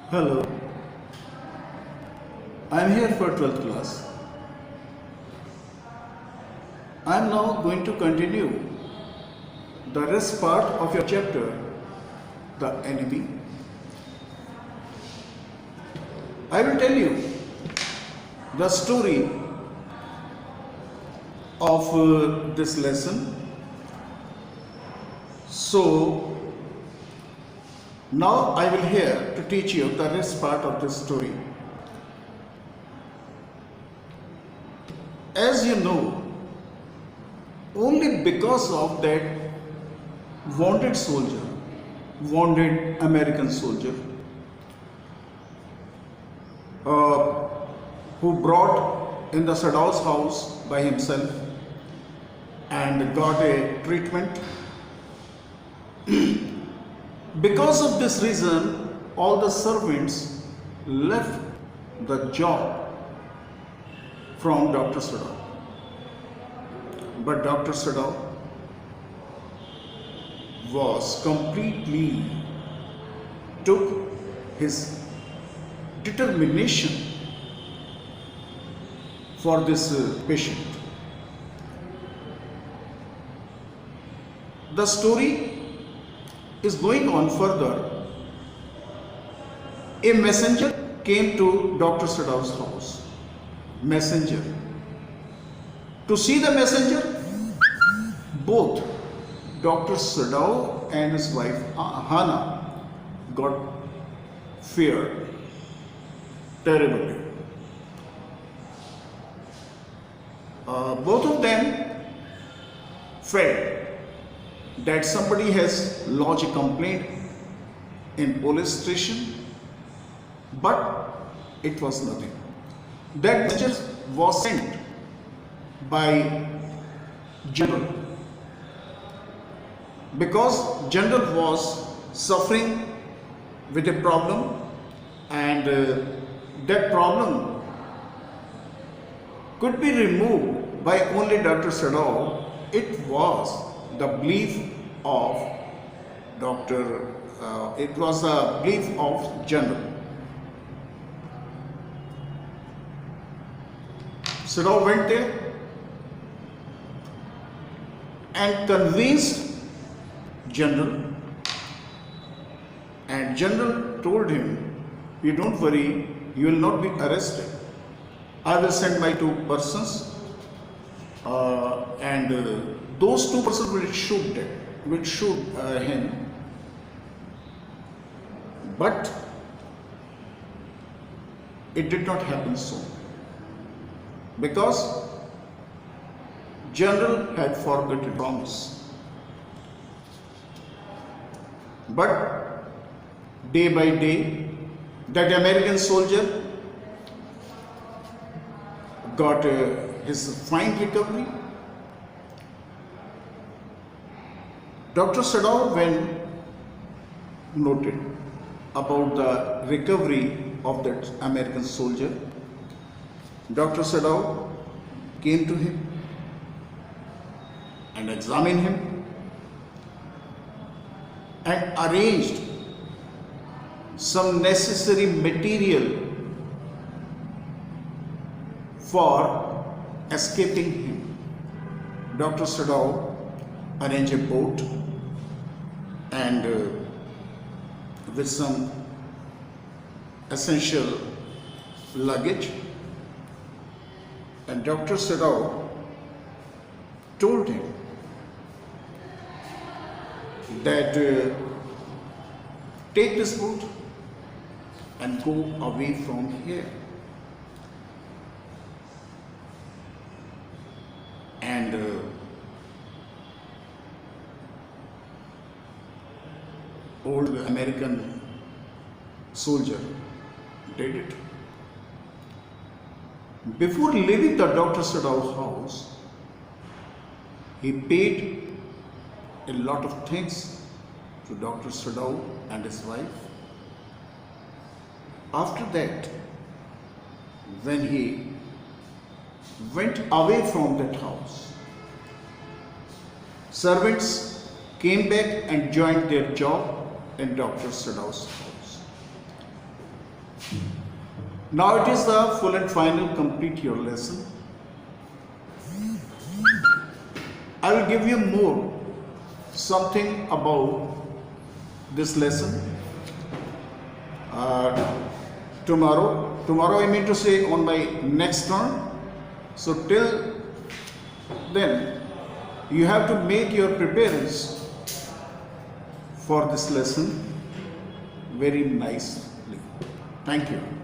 Hello, I am here for 12th class. I am now going to continue the rest part of your chapter, The Enemy. I will tell you the story of this lesson. So, now I will here to teach you the rest part of this story. As you know, only because of that wounded soldier, wounded American soldier, who brought in the Sadow's house by himself and got a treatment. Because of this reason, all the servants left the job from Dr. Sadow. But Dr. Sadow was completely took his determination for this patient. The story is going on further. A messenger came to Dr. Sadow's house. Messenger. To see the messenger, both Dr. Sadow and his wife Hannah got feared terribly. Both of them felt that somebody has lodged a complaint in police station, but it was nothing. That message was sent by General, because General was suffering with a problem, and that problem could be removed by only Dr. Sadow. It was the belief of it was the belief of General. Sadow went there and convinced General, and General told him, "You don't worry, you will not be arrested. I will send my 2 persons and those 2 persons will shoot him." But it did not happen so, because General had forgotten promise. But day by day, that American soldier got his fine recovery. Dr. Sadow, when noted about the recovery of that American soldier, Dr. Sadow came to him and examined him and arranged some necessary material for escaping him. Dr. Sadow arranged a boat and with some essential luggage, and Dr. Sadow told him that take this boat and go away from here. And old American soldier did it. Before leaving the Dr. Sadow's house, he paid a lot of things to Dr. Sadow and his wife. After that, when he went away from that house, servants came back and joined their job in Dr. Sadow's house. Now it is the full and final complete your lesson. I will give you more something about this lesson tomorrow I mean to say on my next turn. So till then you have to make your preparedness for this lesson very nicely. Thank you.